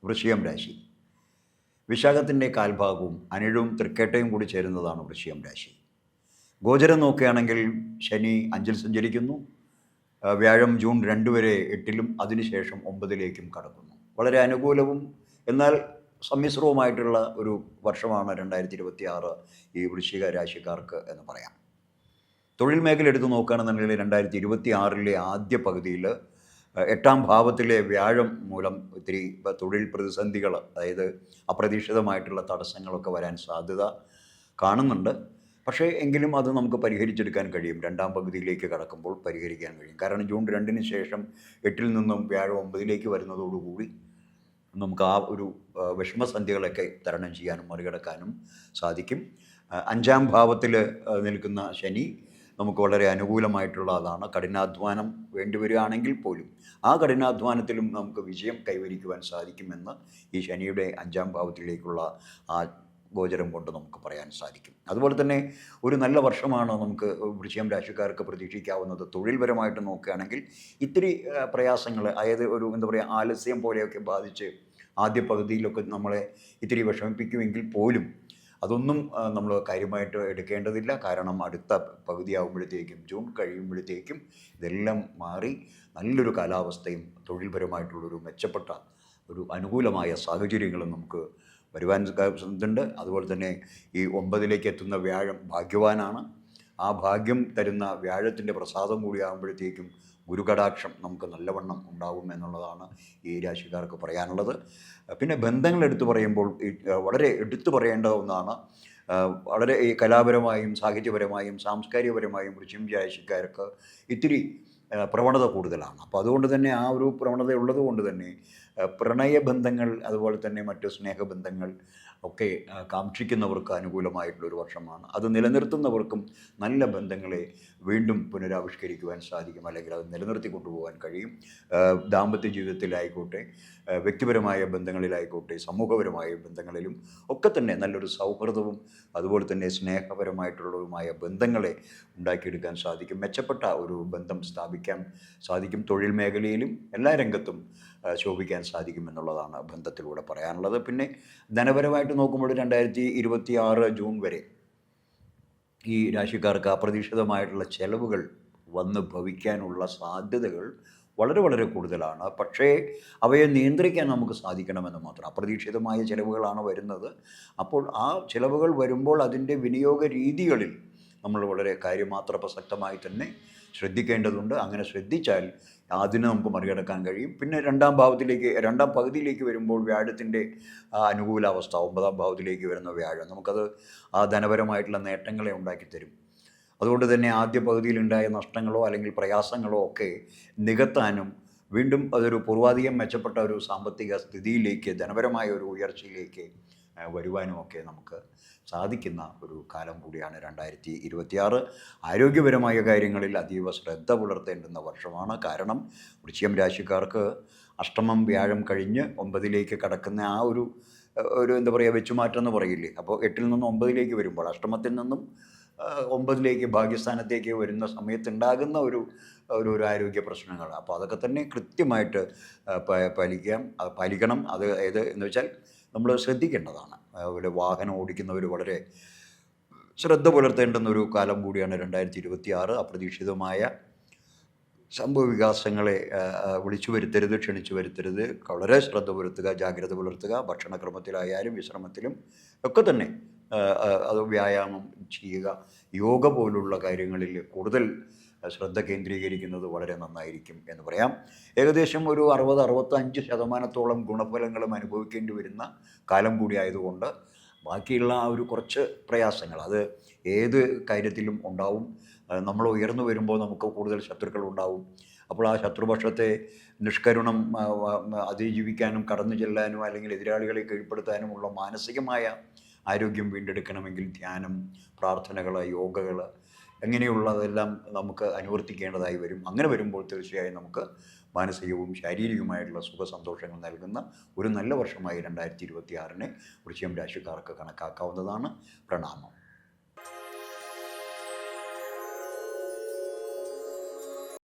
വൃശ്ചികം രാശി. വിശാഖത്തിൻ്റെ കാൽഭാഗവും അനിഴവും തൃക്കേട്ടയും കൂടി ചേരുന്നതാണ് വൃശ്ചികം രാശി. ഗോചരം നോക്കുകയാണെങ്കിൽ ശനി 5-ൽ സഞ്ചരിക്കുന്നു. വ്യാഴം ജൂൺ 2 വരെ 8-ലും അതിനുശേഷം 9-ലേക്കും കടക്കുന്നു. വളരെ അനുകൂലവും എന്നാൽ സമ്മിശ്രവുമായിട്ടുള്ള ഒരു വർഷമാണ് 2026 ഈ വൃശ്ചിക രാശിക്കാർക്ക് എന്ന് പറയാം. തൊഴിൽ മേഖല എടുത്ത് നോക്കുകയാണെന്നുണ്ടെങ്കിൽ 2026-ലെ ആദ്യ പകുതിയിൽ 8-ാം ഭാവത്തിലെ വ്യാഴം മൂലം ഒത്തിരി തൊഴിൽ പ്രതിസന്ധികൾ, അതായത് അപ്രതീക്ഷിതമായിട്ടുള്ള തടസ്സങ്ങളൊക്കെ വരാൻ സാധ്യത കാണുന്നുണ്ട്. പക്ഷേ എങ്കിലും അത് നമുക്ക് പരിഹരിച്ചെടുക്കാൻ കഴിയും. 2-ാം പകുതിയിലേക്ക് കടക്കുമ്പോൾ പരിഹരിക്കാൻ കഴിയും. കാരണം ജൂൺ 2-ന് ശേഷം 8-ൽ നിന്നും വ്യാഴം 9-ലേക്ക് വരുന്നതോടുകൂടി നമുക്ക് ആ ഒരു വിഷമസന്ധികളൊക്കെ തരണം ചെയ്യാനും മറികടക്കാനും സാധിക്കും. 5-ാം ഭാവത്തിൽ നിൽക്കുന്ന ശനി നമുക്ക് വളരെ അനുകൂലമായിട്ടുള്ളതാണ്. കഠിനാധ്വാനം വേണ്ടിവരികയാണെങ്കിൽ പോലും ആ കഠിനാധ്വാനത്തിലും നമുക്ക് വിജയം കൈവരിക്കുവാൻ സാധിക്കുമെന്ന് ഈ ശനിയുടെ 5-ാം ഭാവത്തിലേക്കുള്ള ആ ഗോചരം കൊണ്ട് നമുക്ക് പറയാൻ സാധിക്കും. അതുപോലെ തന്നെ ഒരു നല്ല വർഷമാണ് നമുക്ക് വൃശ്ചികം രാശിക്കാർക്ക് പ്രതീക്ഷിക്കാവുന്നത്. തൊഴിൽപരമായിട്ട് നോക്കുകയാണെങ്കിൽ ഇത്തിരി പ്രയാസങ്ങൾ, അതായത് ഒരു എന്താ പറയുക, ആലസ്യം പോലെയൊക്കെ ബാധിച്ച് ആദ്യ പകുതിയിലൊക്കെ നമ്മളെ ഇത്തിരി വിഷമിപ്പിക്കുമെങ്കിൽ പോലും അതൊന്നും നമ്മൾ കാര്യമായിട്ട് എടുക്കേണ്ടതില്ല. കാരണം അടുത്ത പകുതിയാകുമ്പോഴത്തേക്കും, ജൂൺ കഴിയുമ്പോഴത്തേക്കും ഇതെല്ലാം മാറി നല്ലൊരു കാലാവസ്ഥയും തൊഴിൽപരമായിട്ടുള്ളൊരു മെച്ചപ്പെട്ട ഒരു അനുകൂലമായ സാഹചര്യങ്ങളും നമുക്ക് വരുവാൻ ഇതുണ്ട്. അതുപോലെ തന്നെ ഈ 9-ലേക്ക് എത്തുന്ന വ്യാഴം ഭാഗ്യവാനാണ്. ആ ഭാഗ്യം തരുന്ന വ്യാഴത്തിൻ്റെ പ്രസാദം കൂടിയാകുമ്പോഴത്തേക്കും ഗുരുകടാക്ഷം നമുക്ക് നല്ലവണ്ണം ഉണ്ടാകും എന്നുള്ളതാണ് ഈ രാശിക്കാർക്ക് പറയാനുള്ളത്. പിന്നെ ബന്ധങ്ങൾ എടുത്തു പറയുമ്പോൾ വളരെ എടുത്തു പറയേണ്ട ഒന്നാണ്. വളരെ ഈ കലാപരമായും സാഹിത്യപരമായും സാംസ്കാരികപരമായും വൃശ്ചികം രാശിക്കാർക്ക് ഇത്തിരി പ്രവണത കൂടുതലാണ്. അപ്പോൾ അതുകൊണ്ട് തന്നെ ആ ഒരു പ്രവണത ഉള്ളത് കൊണ്ട് തന്നെ പ്രണയബന്ധങ്ങൾ, അതുപോലെ തന്നെ മറ്റ് സ്നേഹബന്ധങ്ങൾ ഒക്കെ കാക്ഷിക്കുന്നവർക്ക് അനുകൂലമായിട്ടുള്ളൊരു വർഷമാണ്. അത് നിലനിർത്തുന്നവർക്കും നല്ല ബന്ധങ്ങളെ വീണ്ടും പുനരാവിഷ്കരിക്കുവാൻ സാധിക്കും, അല്ലെങ്കിൽ അത് നിലനിർത്തി കൊണ്ടുപോകാൻ കഴിയും. ദാമ്പത്യ ജീവിതത്തിലായിക്കോട്ടെ, വ്യക്തിപരമായ ബന്ധങ്ങളിലായിക്കോട്ടെ, സമൂഹപരമായ ബന്ധങ്ങളിലും ഒക്കെ തന്നെ നല്ലൊരു സൗഹൃദവും അതുപോലെ തന്നെ സ്നേഹപരമായിട്ടുള്ളതുമായ ബന്ധങ്ങളെ ഉണ്ടാക്കിയെടുക്കാൻ സാധിക്കും. മെച്ചപ്പെട്ട ഒരു ബന്ധം സ്ഥാപിക്കാൻ സാധിക്കും. തൊഴിൽ മേഖലയിലും എല്ലാ രംഗത്തും ശോഭിക്കാൻ സാധിക്കുമെന്നുള്ളതാണ് ബന്ധത്തിലൂടെ പറയാനുള്ളത്. പിന്നെ ധനപരമായിട്ട് നോക്കുമ്പോൾ 2026 ജൂൺ വരെ ഈ രാശിക്കാർക്ക് അപ്രതീക്ഷിതമായിട്ടുള്ള ചെലവുകൾ വന്ന് ഭവിക്കാനുള്ള സാധ്യതകൾ വളരെ വളരെ കൂടുതലാണ്. പക്ഷേ അവയെ നിയന്ത്രിക്കാൻ നമുക്ക് സാധിക്കണമെന്ന് മാത്രം. അപ്രതീക്ഷിതമായ ചിലവുകളാണ് വരുന്നത്. അപ്പോൾ ആ ചിലവുകൾ വരുമ്പോൾ അതിൻ്റെ വിനിയോഗ രീതികളിൽ നമ്മൾ വളരെ കാര്യമാത്ര പ്രസക്തമായി തന്നെ ശ്രദ്ധിക്കേണ്ടതുണ്ട്. അങ്ങനെ ശ്രദ്ധിച്ചാൽ അതിന് നമുക്ക് മറികടക്കാൻ കഴിയും. പിന്നെ 2-ാം പകുതിയിലേക്ക് വരുമ്പോൾ വ്യാഴത്തിൻ്റെ അനുകൂലാവസ്ഥ, 9-ാം ഭാവത്തിലേക്ക് വരുന്ന വ്യാഴം നമുക്കത് ആ ധനപരമായിട്ടുള്ള നേട്ടങ്ങളെ ഉണ്ടാക്കിത്തരും. അതുകൊണ്ട് തന്നെ ആദ്യ പകുതിയിലുണ്ടായ നഷ്ടങ്ങളോ അല്ലെങ്കിൽ പ്രയാസങ്ങളോ ഒക്കെ നികത്താനും വീണ്ടും അതൊരു പൂർവാധികം മെച്ചപ്പെട്ട ഒരു സാമ്പത്തിക സ്ഥിതിയിലേക്ക്, ധനപരമായ ഒരു ഉയർച്ചയിലേക്ക് വരുവാനും ഒക്കെ നമുക്ക് സാധിക്കുന്ന ഒരു കാലം കൂടിയാണ് 2026. ആരോഗ്യപരമായ കാര്യങ്ങളിൽ അതീവ ശ്രദ്ധ പുലർത്തേണ്ടുന്ന വർഷമാണ്. കാരണം വൃശ്ചികം രാശിക്കാർക്ക് അഷ്ടമം വ്യാഴം കഴിഞ്ഞ് 9-ലേക്ക് കടക്കുന്ന ആ ഒരു എന്താ പറയുക, വെച്ചുമാറ്റം എന്ന് പറയില്ലേ. അപ്പോൾ 8-ൽ നിന്നും 9-ലേക്ക് വരുമ്പോൾ, അഷ്ടമത്തിൽ നിന്നും 9-ലേക്ക് ഭാഗ്യസ്ഥാനത്തേക്ക് വരുന്ന സമയത്തുണ്ടാകുന്ന ഒരു ആരോഗ്യ പ്രശ്നങ്ങൾ, അപ്പോൾ അതൊക്കെ തന്നെ കൃത്യമായിട്ട് പാലിക്കണം. അത് എന്ന് വെച്ചാൽ നമ്മൾ ശ്രദ്ധിക്കേണ്ടതാണ്. അതുപോലെ വാഹനം ഓടിക്കുന്നവർ വളരെ ശ്രദ്ധ പുലർത്തേണ്ടുന്ന ഒരു കാലം കൂടിയാണ് 2026. അപ്രതീക്ഷിതമായ സംഭവ വികാസങ്ങളെ വിളിച്ചു വരുത്തരുത്, ക്ഷണിച്ചു വരുത്തരുത്. വളരെ ശ്രദ്ധ പുലർത്തുക, ജാഗ്രത പുലർത്തുക. ഭക്ഷണക്രമത്തിലായാലും വിശ്രമത്തിലും ഒക്കെ തന്നെ അത് വ്യായാമം ചെയ്യുക. യോഗ പോലുള്ള കാര്യങ്ങളിൽ കൂടുതൽ ശ്രദ്ധ കേന്ദ്രീകരിക്കുന്നത് വളരെ നന്നായിരിക്കും എന്ന് പറയാം. ഏകദേശം ഒരു 60-65% ഗുണഫലങ്ങളും അനുഭവിക്കേണ്ടി വരുന്ന കാലം കൂടി ആയതുകൊണ്ട് ബാക്കിയുള്ള ആ ഒരു കുറച്ച് പ്രയാസങ്ങൾ അത് ഏത് കാര്യത്തിലും ഉണ്ടാവും. നമ്മൾ ഉയർന്നു വരുമ്പോൾ നമുക്ക് കൂടുതൽ ശത്രുക്കൾ ഉണ്ടാവും. അപ്പോൾ ആ ശത്രുപക്ഷത്തെ നിഷ്കരുണം അതിജീവിക്കാനും കടന്നു ചെല്ലാനും അല്ലെങ്കിൽ എതിരാളികളെ കീഴ്പ്പെടുത്താനുമുള്ള മാനസികമായ ആരോഗ്യം വീണ്ടെടുക്കണമെങ്കിൽ ധ്യാനം, പ്രാർത്ഥനകൾ, യോഗകൾ അങ്ങനെയുള്ളതെല്ലാം നമുക്ക് അനുവർത്തിക്കേണ്ടതായി വരും. അങ്ങനെ വരുമ്പോൾ തീർച്ചയായും നമുക്ക് മാനസികവും ശാരീരികവുമായിട്ടുള്ള സുഖസന്തോഷങ്ങൾ നൽകുന്ന ഒരു നല്ല വർഷമായി 2026 വൃശ്ചികം രാശിക്കാർക്ക് കണക്കാക്കാവുന്നതാണ്. പ്രണാമം.